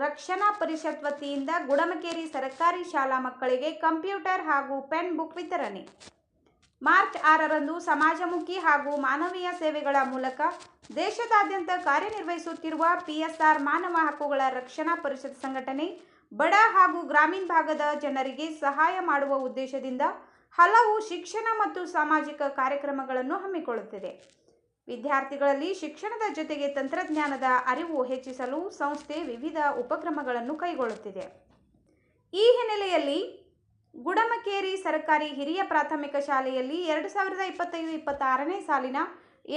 ರಕ್ಷಣಾ ಪರಿಷತ್ ವತಿಯಿಂದ ಗುಡಮಕೇರಿ ಸರ್ಕಾರಿ ಶಾಲಾ ಮಕ್ಕಳಿಗೆ ಕಂಪ್ಯೂಟರ್ ಹಾಗೂ ಪೆನ್ ಬುಕ್ ವಿತರಣೆ. ಮಾರ್ಚ್ 6ರಂದು ಸಮಾಜಮುಖಿ ಹಾಗೂ ಮಾನವೀಯ ಸೇವೆಗಳ ಮೂಲಕ ದೇಶದಾದ್ಯಂತ ಕಾರ್ಯನಿರ್ವಹಿಸುತ್ತಿರುವ ಪಿಎಸ್ಆರ್ ಮಾನವ ಹಕ್ಕುಗಳ ರಕ್ಷಣಾ ಪರಿಷತ್ ಸಂಘಟನೆ ಬಡ ಹಾಗೂ ಗ್ರಾಮೀಣ ಭಾಗದ ಜನರಿಗೆ ಸಹಾಯ ಮಾಡುವ ಉದ್ದೇಶದಿಂದ ಹಲವು ಶಿಕ್ಷಣ ಮತ್ತು ಸಾಮಾಜಿಕ ಕಾರ್ಯಕ್ರಮಗಳನ್ನು ಹಮ್ಮಿಕೊಳ್ಳುತ್ತಿದೆ. ವಿದ್ಯಾರ್ಥಿಗಳಲ್ಲಿ ಶಿಕ್ಷಣದ ಜೊತೆಗೆ ತಂತ್ರಜ್ಞಾನದ ಅರಿವು ಹೆಚ್ಚಿಸಲು ಸಂಸ್ಥೆ ವಿವಿಧ ಉಪಕ್ರಮಗಳನ್ನು ಕೈಗೊಳ್ಳುತ್ತಿದೆ. ಈ ಹಿನ್ನೆಲೆಯಲ್ಲಿ ಗುಡಮಕೇರಿ ಸರ್ಕಾರಿ ಹಿರಿಯ ಪ್ರಾಥಮಿಕ ಶಾಲೆಯಲ್ಲಿ 2025-26ನೇ ಸಾಲಿನ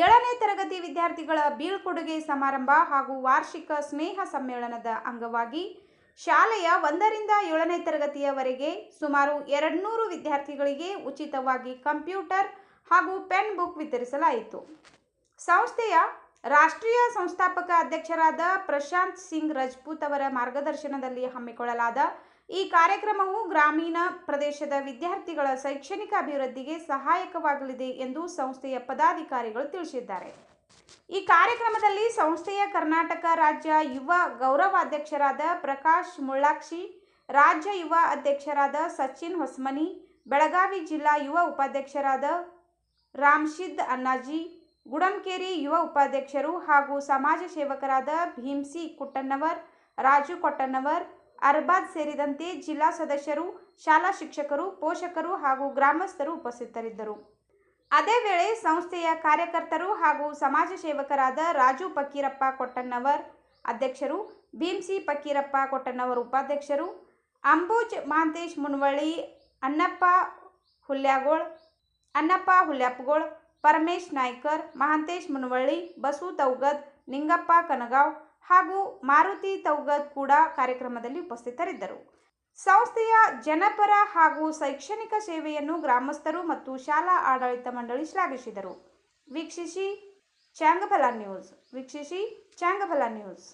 7ನೇ ತರಗತಿ ವಿದ್ಯಾರ್ಥಿಗಳ ಬೀಳ್ಕೊಡುಗೆ ಸಮಾರಂಭ ಹಾಗೂ ವಾರ್ಷಿಕ ಸ್ನೇಹ ಸಮ್ಮೇಳನದ ಅಂಗವಾಗಿ ಶಾಲೆಯ 1ರಿಂದ 7ನೇ ತರಗತಿಯವರೆಗೆ ಸುಮಾರು 200 ವಿದ್ಯಾರ್ಥಿಗಳಿಗೆ ಉಚಿತವಾಗಿ ಕಂಪ್ಯೂಟರ್ ಹಾಗೂ ಪೆನ್ ಬುಕ್ ವಿತರಿಸಲಾಯಿತು. ಸಂಸ್ಥೆಯ ರಾಷ್ಟ್ರೀಯ ಸಂಸ್ಥಾಪಕ ಅಧ್ಯಕ್ಷರಾದ ಪ್ರಶಾಂತ್ ಸಿಂಗ್ ರಜಪೂತ್ ಅವರ ಮಾರ್ಗದರ್ಶನದಲ್ಲಿ ಹಮ್ಮಿಕೊಳ್ಳಲಾದ ಈ ಕಾರ್ಯಕ್ರಮವು ಗ್ರಾಮೀಣ ಪ್ರದೇಶದ ವಿದ್ಯಾರ್ಥಿಗಳ ಶೈಕ್ಷಣಿಕ ಅಭಿವೃದ್ಧಿಗೆ ಸಹಾಯಕವಾಗಲಿದೆ ಎಂದು ಸಂಸ್ಥೆಯ ಪದಾಧಿಕಾರಿಗಳು ತಿಳಿಸಿದ್ದಾರೆ. ಈ ಕಾರ್ಯಕ್ರಮದಲ್ಲಿ ಸಂಸ್ಥೆಯ ಕರ್ನಾಟಕ ರಾಜ್ಯ ಯುವ ಗೌರವಾಧ್ಯಕ್ಷರಾದ ಪ್ರಕಾಶ್ ಮುಳ್ಳಾಕ್ಷಿ, ರಾಜ್ಯ ಯುವ ಅಧ್ಯಕ್ಷರಾದ ಸಚಿನ್ ಹೊಸಮನಿ, ಬೆಳಗಾವಿ ಜಿಲ್ಲಾ ಯುವ ಉಪಾಧ್ಯಕ್ಷರಾದ ರಾಮಶಿದ್ ಅಣ್ಣಾಜಿ, ಗುಡಮಕೇರಿ ಯುವ ಉಪಾಧ್ಯಕ್ಷರು ಹಾಗೂ ಸಮಾಜ ಸೇವಕರಾದ ಭೀಮ್ಸಿ ಕುಟ್ಟಣ್ಣವರ್, ರಾಜು ಕೊಟ್ಟಣ್ಣವರ್, ಅರ್ಬಾದ್ ಸೇರಿದಂತೆ ಜಿಲ್ಲಾ ಸದಸ್ಯರು, ಶಾಲಾ ಶಿಕ್ಷಕರು, ಪೋಷಕರು ಹಾಗೂ ಗ್ರಾಮಸ್ಥರು ಉಪಸ್ಥಿತರಿದ್ದರು. ಅದೇ ವೇಳೆ ಸಂಸ್ಥೆಯ ಕಾರ್ಯಕರ್ತರು ಹಾಗೂ ಸಮಾಜ ಸೇವಕರಾದ ರಾಜು ಫಕೀರಪ್ಪ ಕೊಟ್ಟಣ್ಣವರ್ ಅಧ್ಯಕ್ಷರು, ಭೀಮ್ಸಿ ಫಕೀರಪ್ಪ ಕೊಟ್ಟಣ್ಣವರ್ ಉಪಾಧ್ಯಕ್ಷರು, ಅಂಬುಜ್ ಮಹಾಂತೇಶ್ ಮುನವಳ್ಳಿ, ಅನ್ನಪ್ಪ ಹುಲ್ಯಾಪಗೋಳ್, ಪರಮೇಶ್ ನಾಯ್ಕರ್, ಮಹಾಂತೇಶ್ ಮುನವಳ್ಳಿ, ಬಸು ತೌಗದ್, ನಿಂಗಪ್ಪ ಕನಗಾವ್ ಹಾಗೂ ಮಾರುತಿ ತೌಗದ್ ಕೂಡ ಕಾರ್ಯಕ್ರಮದಲ್ಲಿ ಉಪಸ್ಥಿತರಿದ್ದರು. ಸಂಸ್ಥೆಯ ಜನಪರ ಹಾಗೂ ಶೈಕ್ಷಣಿಕ ಸೇವೆಯನ್ನು ಗ್ರಾಮಸ್ಥರು ಮತ್ತು ಶಾಲಾ ಆಡಳಿತ ಮಂಡಳಿ ಶ್ಲಾಘಿಸಿದರು. ವೀಕ್ಷಿಸಿ ಚಾಂಗಭಲ ನ್ಯೂಸ್.